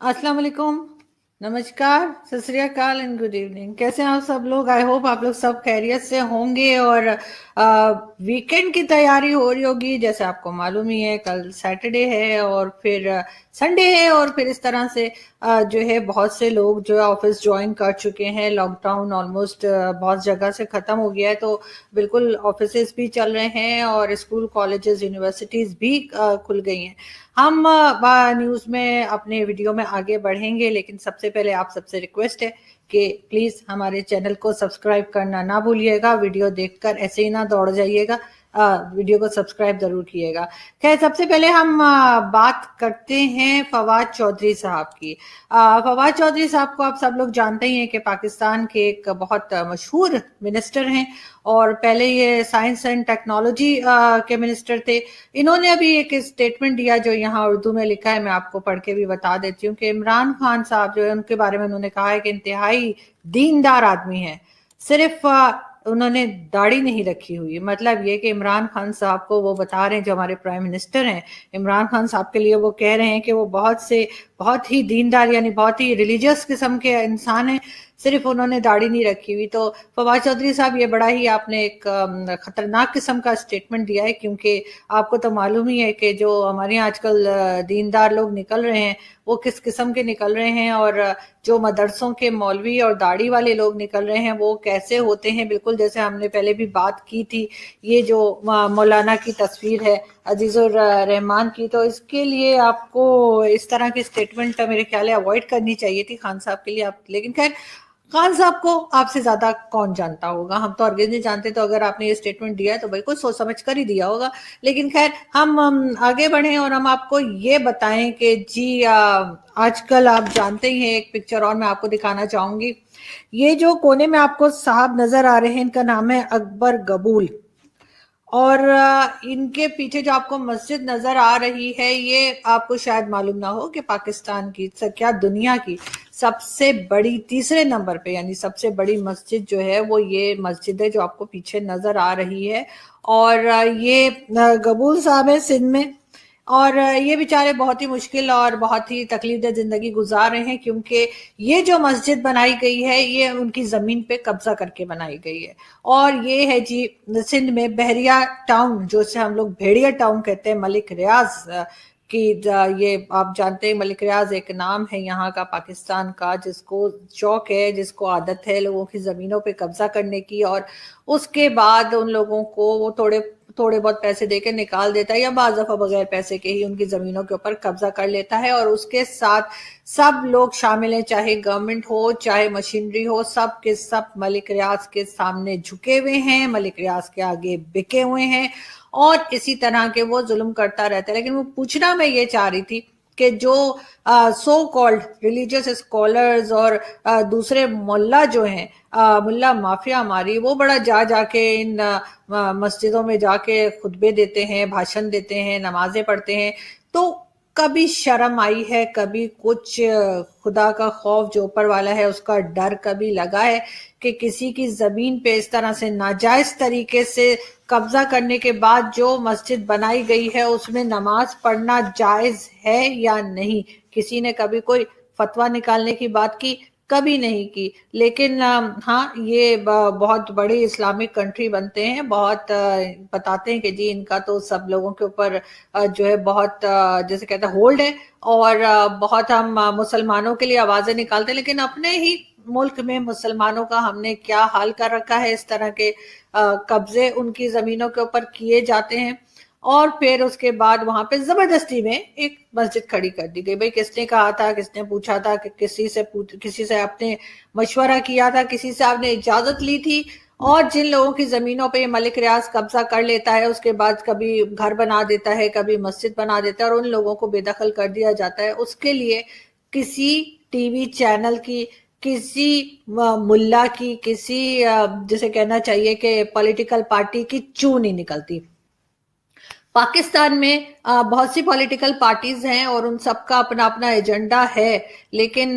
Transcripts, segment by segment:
अस्सलाम वालेकुम, नमस्कार, सत श्री अकाल एंड गुड इवनिंग। कैसे हैं आप सब लोग? आई होप आप लोग सब खैरियत से होंगे और वीकेंड की तैयारी हो रही होगी। जैसे आपको मालूम ही है, कल सैटरडे है और फिर संडे है और फिर इस तरह से जो है बहुत से लोग जो है ऑफिस ज्वाइन कर चुके हैं। लॉकडाउन ऑलमोस्ट बहुत जगह से खत्म हो गया है, तो बिल्कुल ऑफिसेज भी चल रहे हैं और स्कूल कॉलेजेस यूनिवर्सिटीज भी खुल गई हैं। हम न्यूज़ में अपने वीडियो में आगे बढ़ेंगे, लेकिन सबसे पहले आप सबसे रिक्वेस्ट है कि प्लीज़ हमारे चैनल को सब्सक्राइब करना ना भूलिएगा। वीडियो देखकर ऐसे ही ना दौड़ जाइएगा, वीडियो को सब्सक्राइब जरूर कीजिएगा। खैर, सबसे पहले हम बात करते हैं फवाद चौधरी साहब की। फवाद चौधरी साहब को आप सब लोग जानते ही हैं कि पाकिस्तान के एक बहुत मशहूर मिनिस्टर हैं और पहले ये साइंस एंड टेक्नोलॉजी के मिनिस्टर थे। इन्होंने अभी एक स्टेटमेंट दिया जो यहाँ उर्दू में लिखा है, मैं आपको पढ़ के भी बता देती हूँ कि इमरान खान साहब जो है उनके बारे में उन्होंने कहा है कि इंतहाई दीनदार आदमी है, सिर्फ उन्होंने दाढ़ी नहीं रखी हुई। मतलब ये कि इमरान खान साहब को वो बता रहे हैं, जो हमारे प्राइम मिनिस्टर हैं, इमरान खान साहब के लिए वो कह रहे हैं कि वो बहुत ही दीनदार यानी बहुत ही रिलीजियस किस्म के इंसान हैं, सिर्फ उन्होंने दाढ़ी नहीं रखी हुई। तो फवाद चौधरी साहब, ये बड़ा ही आपने एक खतरनाक किस्म का स्टेटमेंट दिया है, क्योंकि आपको तो मालूम ही है कि जो हमारे यहाँ आजकल दीनदार लोग निकल रहे हैं वो किस किस्म के निकल रहे हैं और जो मदरसों के मौलवी और दाढ़ी वाले लोग निकल रहे हैं वो कैसे होते हैं। बिल्कुल जैसे हमने पहले भी बात की थी, ये जो मौलाना की तस्वीर है अजीजुर रहमान की, तो इसके लिए आपको इस तरह की स्टेटमेंट मेरे ख्याल है अवॉइड करनी चाहिए थी खान साहब के लिए। आप लेकिन खैर, खान साहब को आपसे ज्यादा कौन जानता होगा, हम तो अर्गिज नहीं जानते, तो अगर आपने ये स्टेटमेंट दिया है तो बिल्कुल सोच समझ कर ही दिया होगा। लेकिन खैर, हम आगे बढ़े और हम आपको ये बताएं कि जी आजकल आप जानते ही हैं, एक पिक्चर और मैं आपको दिखाना चाहूंगी। ये जो कोने में आपको साहब नजर आ रहे हैं, इनका नाम है अकबर गबूल और इनके पीछे जो आपको मस्जिद नजर आ रही है, ये आपको शायद मालूम ना हो कि पाकिस्तान की क्या दुनिया की सबसे बड़ी तीसरे नंबर पे यानी सबसे बड़ी मस्जिद जो है वो ये मस्जिद है जो आपको पीछे नजर आ रही है। और ये गबूल साहब है सिंध में और ये बेचारे बहुत ही मुश्किल और बहुत ही तकलीफदेह जिंदगी गुजार रहे हैं, क्योंकि ये जो मस्जिद बनाई गई है ये उनकी जमीन पे कब्जा करके बनाई गई है। और ये है जी सिंध में बहरिया टाउन, जो से हम लोग भेड़िया टाउन कहते हैं, मलिक रियाज की। ये आप जानते हैं मलिक रियाज एक नाम है यहाँ का पाकिस्तान का, जिसको शौक है, जिसको आदत है लोगों की जमीनों पे कब्जा करने की और उसके बाद उन लोगों को वो थोड़े बहुत पैसे देके निकाल देता है या बाज़ दफा बगैर पैसे के ही उनकी जमीनों के ऊपर कब्जा कर लेता है। और उसके साथ सब लोग शामिल हैं, चाहे गवर्नमेंट हो चाहे मशीनरी हो, सब के सब मलिक रियाज के सामने झुके हुए हैं, मलिक रियाज के आगे बिके हुए हैं और इसी तरह के वो जुल्म करता रहता है। लेकिन वो पूछना मैं ये चाह रही थी कि जो सो कॉल्ड रिलीजियस स्कॉलर्स और दूसरे मुल्ला जो हैं, मुल्ला माफिया हमारी, वो बड़ा जाके इन मस्जिदों में जाके खुतबे देते हैं, भाषण देते हैं, नमाजें पढ़ते हैं, तो कभी शर्म आई है, कभी कुछ खुदा का खौफ जो ऊपर वाला है उसका डर कभी लगा है कि किसी की जमीन पे इस तरह से नाजायज तरीके से कब्जा करने के बाद जो मस्जिद बनाई गई है उसमें नमाज पढ़ना जायज है या नहीं? किसी ने कभी कोई फतवा निकालने की बात की? कभी नहीं की। लेकिन हाँ, ये बहुत बड़ी इस्लामिक कंट्री बनते हैं, बहुत बताते हैं कि जी इनका तो सब लोगों के ऊपर जो है बहुत जैसे कहते हैं होल्ड है और बहुत हम मुसलमानों के लिए आवाजें निकालते हैं, लेकिन अपने ही मुल्क में मुसलमानों का हमने क्या हाल कर रखा है। इस तरह के कब्जे उनकी जमीनों के ऊपर किए जाते हैं और फिर उसके बाद वहां पे जबरदस्ती में एक मस्जिद खड़ी कर दी गई। भाई किसने कहा था, किसने पूछा था, कि किसी से आपने मशवरा किया था, किसी से आपने इजाजत ली थी? और जिन लोगों की जमीनों पे मलिक रियाज कब्जा कर लेता है उसके बाद कभी घर बना देता है, कभी मस्जिद बना देता है और उन लोगों को बेदखल कर दिया जाता है। उसके लिए किसी टीवी चैनल की, किसी मुल्ला की, किसी जिसे कहना चाहिए कि पॉलिटिकल पार्टी की चू नहीं निकलती। पाकिस्तान में बहुत सी पॉलिटिकल पार्टीज हैं और उन सबका अपना अपना एजेंडा है, लेकिन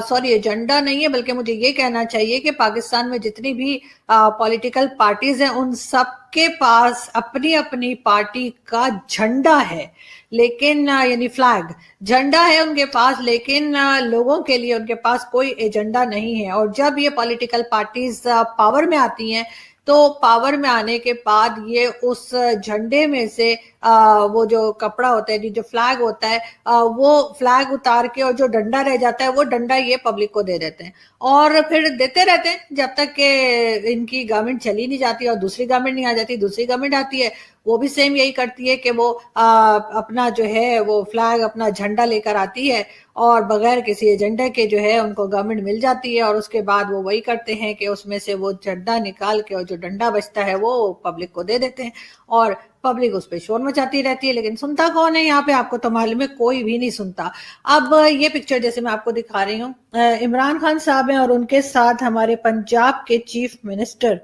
सॉरी एजेंडा नहीं है, बल्कि मुझे ये कहना चाहिए कि पाकिस्तान में जितनी भी पॉलिटिकल पार्टीज हैं उन सब सबके पास अपनी अपनी पार्टी का झंडा है, लेकिन यानी फ्लैग झंडा है उनके पास, लेकिन लोगों के लिए उनके पास कोई एजेंडा नहीं है। और जब ये पॉलिटिकल पार्टीज पावर में आती हैं तो पावर में आने के बाद ये उस झंडे में से वो जो कपड़ा होता है, जो फ्लैग होता है, वो फ्लैग उतार के और जो डंडा रह जाता है वो डंडा ये पब्लिक को दे देते हैं और फिर देते रहते हैं जब तक कि इनकी गवर्नमेंट चली नहीं जाती और दूसरी गवर्नमेंट नहीं आ जाती। दूसरी गवर्नमेंट आती है, वो भी सेम यही करती है कि वो अपना जो है वो फ्लैग, अपना झंडा लेकर आती है और बगैर किसी एजेंडा के जो है उनको गवर्नमेंट मिल जाती है। और उसके बाद वो वही करते हैं कि उसमें से वो झंडा निकाल के और जो डंडा बचता है वो पब्लिक को दे देते हैं और पब्लिक उस पर शोर मचाती रहती है। लेकिन सुनता कौन है यहाँ पे? आपको तो मालूम है कोई भी नहीं सुनता। अब ये पिक्चर जैसे मैं आपको दिखा रही हूँ, इमरान खान साहब हैं और उनके साथ हमारे पंजाब के चीफ मिनिस्टर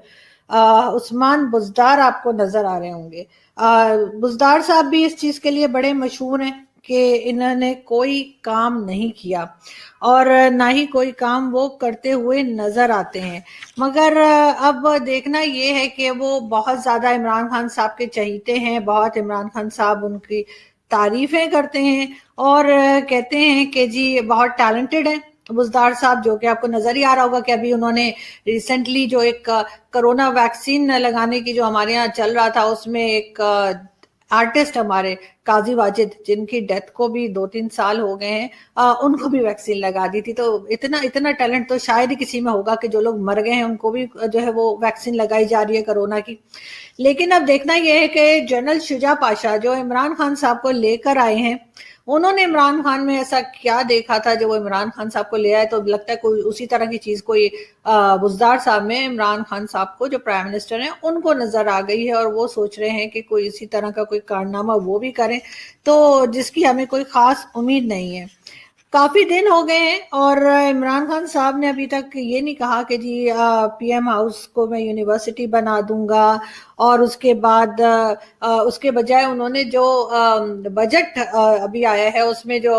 उस्मान बुज़दार आपको नजर आ रहे होंगे। बुज़दार साहब भी इस चीज के लिए बड़े मशहूर हैं कि इन्होंने कोई काम नहीं किया और ना ही कोई काम वो करते हुए नजर आते हैं। मगर अब देखना ये है कि वो बहुत ज्यादा इमरान खान साहब के चहीते हैं, बहुत इमरान खान साहब उनकी तारीफें करते हैं और कहते हैं कि जी बहुत टैलेंटेड है बुज़दार साहब, जो कि आपको नजर ही आ रहा होगा कि अभी उन्होंने रिसेंटली जो एक कोरोना वैक्सीन लगाने की जो हमारे यहाँ चल रहा था उसमें एक आर्टिस्ट हमारे काजी वाजिद, जिनकी डेथ को भी 2-3 साल हो गए हैं, उनको भी वैक्सीन लगा दी थी। तो इतना इतना टैलेंट तो शायद ही किसी में होगा कि जो लोग मर गए हैं उनको भी जो है वो वैक्सीन लगाई जा रही है कोरोना की। लेकिन अब देखना यह है कि जनरल शुजा पाशा जो इमरान खान साहब को लेकर आए हैं, उन्होंने इमरान खान में ऐसा क्या देखा था जो वो इमरान खान साहब को ले आए? तो लगता है कोई उसी तरह की चीज कोई बुज़दार साहब में इमरान खान साहब को जो प्राइम मिनिस्टर हैं उनको नजर आ गई है और वो सोच रहे हैं कि कोई इसी तरह का कोई कारनामा वो भी करें, तो जिसकी हमें कोई खास उम्मीद नहीं है। काफी दिन हो गए हैं और इमरान खान साहब ने अभी तक ये नहीं कहा कि जी पीएम हाउस को मैं यूनिवर्सिटी बना दूंगा, और उसके बाद उसके बजाय उन्होंने जो बजट अभी आया है उसमें जो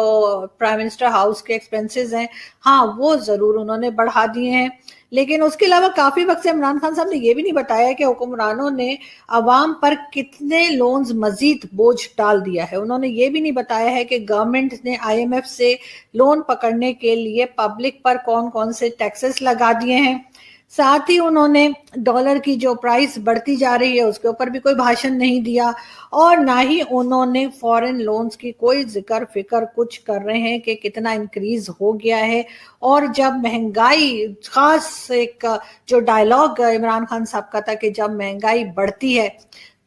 प्राइम मिनिस्टर हाउस के एक्सपेंसेस हैं, हाँ वो जरूर उन्होंने बढ़ा दिए हैं। लेकिन उसके अलावा काफी वक्त से इमरान खान साहब ने ये भी नहीं बताया कि हुक्मरानों ने अवाम पर कितने लोन्स मजीद बोझ डाल दिया है। उन्होंने ये भी नहीं बताया है कि गवर्नमेंट ने आईएमएफ से लोन पकड़ने के लिए पब्लिक पर कौन कौन से टैक्सेस लगा दिए हैं। साथ ही उन्होंने डॉलर की जो प्राइस बढ़ती जा रही है उसके ऊपर भी कोई भाषण नहीं दिया और ना ही उन्होंने फॉरेन लोन्स की कोई जिक्र फिक्र कुछ कर रहे हैं कि कितना इंक्रीज हो गया है। और जब महंगाई, खास एक जो डायलॉग इमरान खान साहब का था कि जब महंगाई बढ़ती है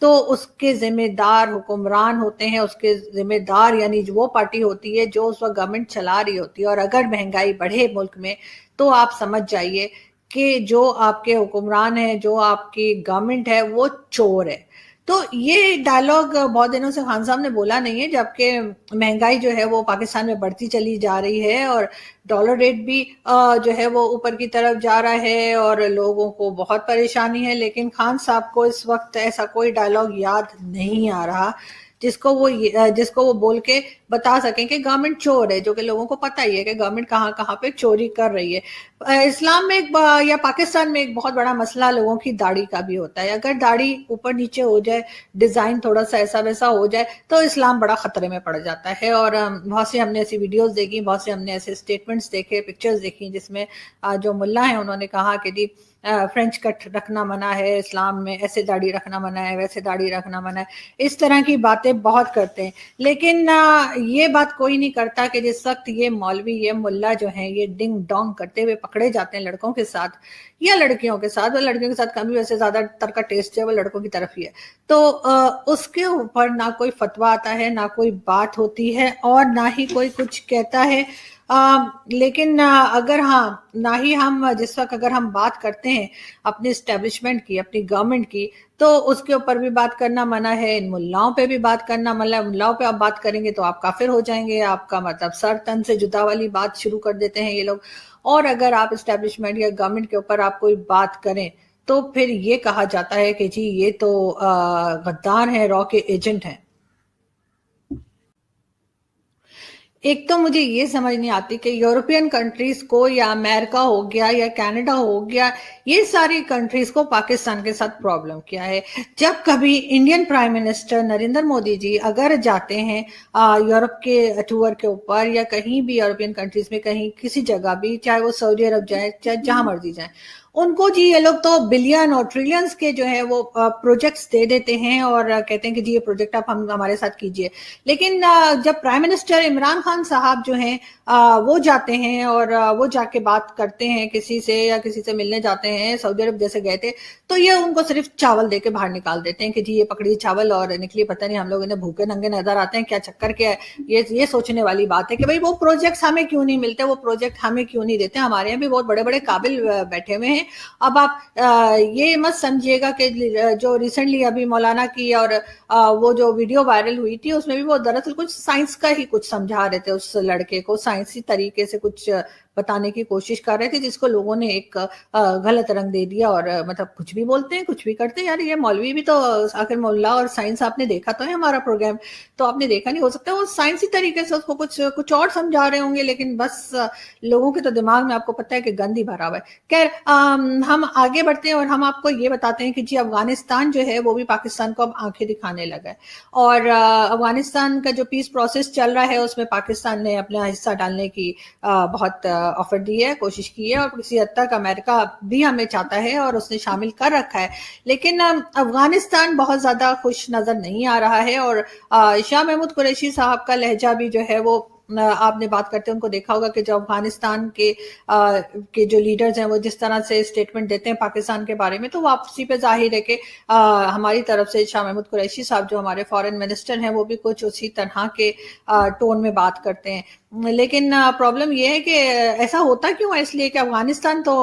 तो उसके जिम्मेदार हुक्मरान होते हैं, उसके जिम्मेदार यानी वो पार्टी होती है जो उस वक्त गवर्नमेंट चला रही होती है। और अगर महंगाई बढ़े मुल्क में तो आप समझ जाइए कि जो आपके हुक्मरान है, जो आपकी गवर्नमेंट है, वो चोर है। तो ये डायलॉग बहुत दिनों से खान साहब ने बोला नहीं है, जबकि महंगाई जो है वो पाकिस्तान में बढ़ती चली जा रही है और डॉलर रेट भी जो है वो ऊपर की तरफ जा रहा है और लोगों को बहुत परेशानी है। लेकिन खान साहब को इस वक्त ऐसा कोई डायलॉग याद नहीं आ रहा जिसको वो बोल के बता सकें कि गवर्नमेंट चोर है, जो कि लोगों को पता ही है कि गवर्नमेंट कहाँ कहाँ पे चोरी कर रही है। इस्लाम में या पाकिस्तान में एक बहुत बड़ा मसला लोगों की दाढ़ी का भी होता है। अगर दाढ़ी ऊपर नीचे हो जाए, डिजाइन थोड़ा सा ऐसा वैसा हो जाए तो इस्लाम बड़ा खतरे में पड़ जाता है। और बहुत सी हमने ऐसी वीडियोस देखी, बहुत से हमने ऐसे स्टेटमेंट्स देखे, पिक्चर्स देखी जिसमें जो मुल्ला है उन्होंने कहा कि जी फ्रेंच कट रखना मना है इस्लाम में, ऐसे दाढ़ी रखना मना है, वैसे दाढ़ी रखना मना है, इस तरह की बातें बहुत करते हैं। लेकिन ये बात कोई नहीं करता कि जिस वक्त ये मौलवी, ये मुल्ला जो है ये डिंग डोंग करते हुए पकड़े जाते हैं लड़कों के साथ या लड़कियों के साथ, और लड़कियों के साथ कभी वैसे ज्यादातर का टेस्ट है वो लड़कों की तरफ ही है, तो उसके ऊपर ना कोई फतवा आता है, ना कोई बात होती है और ना ही कोई कुछ कहता है। लेकिन अगर हाँ, ना ही हम जिस वक्त अगर हम बात करते हैं अपनी एस्टेब्लिशमेंट की, अपनी गवर्नमेंट की, तो उसके ऊपर भी बात करना मना है, इन मुल्लाओं पे भी बात करना मना है। मुल्लाओं पे आप बात करेंगे तो आप काफिर हो जाएंगे, आपका मतलब सर तन से जुदा वाली बात शुरू कर देते हैं ये लोग। और अगर आप एस्टेब्लिशमेंट या गवर्नमेंट के ऊपर आप कोई बात करें तो फिर ये कहा जाता है कि जी ये तो गद्दार है, रॉ के एजेंट हैं। एक तो मुझे ये समझ नहीं आती कि यूरोपियन कंट्रीज को या अमेरिका हो गया या कनाडा हो गया, ये सारी कंट्रीज को पाकिस्तान के साथ प्रॉब्लम क्या है। जब कभी Indian prime minister Narendra Modi ji अगर जाते हैं यूरोप के टूर के ऊपर या कहीं भी यूरोपियन कंट्रीज में कहीं किसी जगह भी, चाहे वो सऊदी अरब जाए चाहे जहां मर्जी जाए, उनको जी ये लोग तो बिलियन और ट्रिलियंस के जो है वो प्रोजेक्ट्स दे देते हैं और कहते हैं कि जी ये प्रोजेक्ट आप हम हमारे साथ कीजिए। लेकिन जब प्राइम मिनिस्टर इमरान खान साहब जो हैं वो जाते हैं और वो जाके बात करते हैं किसी से या किसी से मिलने जाते हैं, सऊदी अरब जैसे गए थे, तो ये उनको सिर्फ चावल दे के बाहर निकाल देते हैं कि जी ये पकड़िए चावल और निकलिए, पता नहीं हम लोग इन्हें भूखे नंगे नजर आते हैं, क्या चक्कर क्या है। ये सोचने वाली बात है कि भाई वो प्रोजेक्ट्स हमें क्यों नहीं मिलते, वो प्रोजेक्ट हमें क्यों नहीं देते। हमारे यहाँ भी बहुत बड़े बड़े काबिल बैठे हुए हैं। अब आप ये मत समझिएगा कि जो रिसेंटली अभी मौलाना की और वो जो वीडियो वायरल हुई थी उसमें भी वो दरअसल कुछ साइंस का ही कुछ समझा रहे थे, उस लड़के को साइंसी तरीके से कुछ बताने की कोशिश कर रहे थे, जिसको लोगों ने एक गलत रंग दे दिया। और मतलब कुछ भी बोलते हैं, कुछ भी करते हैं यार, ये मौलवी भी तो आखिर मोल्ला, और साइंस आपने देखा तो है हमारा प्रोग्राम, तो आपने देखा नहीं, हो सकता है वो साइंसी तरीके से उसको कुछ कुछ और समझा रहे होंगे, लेकिन बस लोगों के तो दिमाग में आपको पता है कि गंद ही भरा हुआ है। खैर हम आगे बढ़ते हैं और हम आपको ये बताते हैं कि जी अफगानिस्तान जो है वो भी पाकिस्तान को अब आंखें दिखाने लगा है। और अफगानिस्तान का जो पीस प्रोसेस चल रहा है उसमें पाकिस्तान ने अपना हिस्सा डालने की बहुत ऑफर दी है, कोशिश की है, और किसी हद तक अमेरिका भी हमें चाहता है और उसने शामिल कर रखा है। लेकिन अफगानिस्तान बहुत ज्यादा खुश नजर नहीं आ रहा है। और शाह महमूद कुरैशी साहब का लहजा भी जो है वो आपने बात करते हैं उनको देखा होगा कि जो अफगानिस्तान के जो लीडर्स हैं वो जिस तरह से स्टेटमेंट देते हैं पाकिस्तान के बारे में, तो वापसी पे जाहिर है कि हमारी तरफ से शाह महमूद कुरैशी साहब जो हमारे फॉरेन मिनिस्टर हैं वो भी कुछ उसी तरह के टोन में बात करते हैं। लेकिन प्रॉब्लम ये है कि ऐसा होता क्यों है, इसलिए कि अफगानिस्तान तो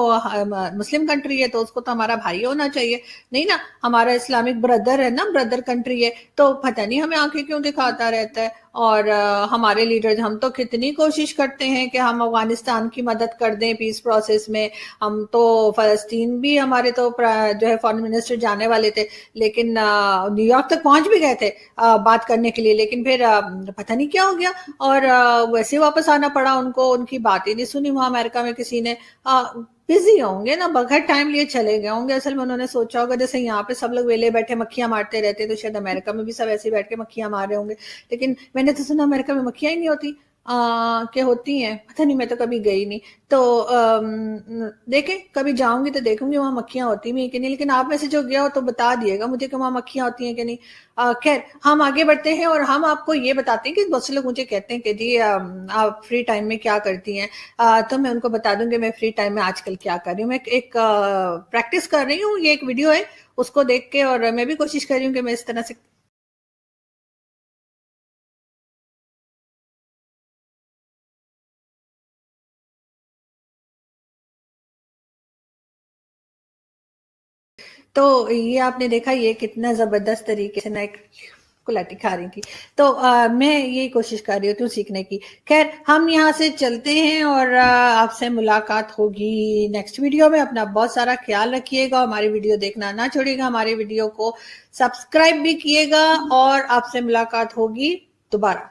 मुस्लिम कंट्री है तो उसको तो हमारा भाई होना चाहिए, नहीं ना, हमारा इस्लामिक ब्रदर है ना, ब्रदर कंट्री है, तो पता नहीं हमें आंखें क्यों दिखाता रहता है। और हमारे लीडर्स, हम तो कितनी कोशिश करते हैं कि हम अफगानिस्तान की मदद कर दें पीस प्रोसेस में, हम तो फलस्तीन भी, हमारे तो जो है फॉरेन मिनिस्टर जाने वाले थे, लेकिन न्यूयॉर्क तक पहुंच भी गए थे बात करने के लिए, लेकिन फिर पता नहीं क्या हो गया और वैसे वापस आना पड़ा उनको, उनकी बात ही नहीं सुनी वहां अमेरिका में किसी ने। बिजी होंगे ना, बगैर टाइम लिए चले गए होंगे। असल में उन्होंने सोचा होगा जैसे यहाँ पे सब लोग वेले बैठे मक्खियां मारते रहते, तो शायद अमेरिका में भी सब ऐसे बैठ के मक्खियां मार रहे होंगे। लेकिन मैंने तो सुना अमेरिका में मक्खियां ही नहीं होती, क्या होती हैं पता नहीं, मैं तो कभी गई नहीं। तो देखें, कभी जाऊंगी तो देखूंगी वहां मक्खियां होती भी हैं कि नहीं। लेकिन आप में से जो गया हो तो बता दिएगा मुझे कि वहां मक्खियां होती हैं कि नहीं। खैर हम आगे बढ़ते हैं और हम आपको ये बताते हैं कि बहुत से लोग मुझे कहते हैं कि जी आप फ्री टाइम में क्या करती हैं। तो मैं उनको बता दूंगी मैं फ्री टाइम में आजकल क्या कर रही हूँ। मैं एक प्रैक्टिस कर रही हूँ, ये एक वीडियो है उसको देख के, और मैं भी कोशिश कर रही हूँ कि मैं इस तरह से। तो ये आपने देखा ये कितना जबरदस्त तरीके से ना एक कुलाटी खा रही थी। तो मैं यही कोशिश कर रही हूँ सीखने की। खैर हम यहाँ से चलते हैं और आपसे मुलाकात होगी नेक्स्ट वीडियो में। अपना बहुत सारा ख्याल रखिएगा, हमारी वीडियो देखना ना छोड़िएगा, हमारे वीडियो को सब्सक्राइब भी किएगा, और आपसे मुलाकात होगी दोबारा।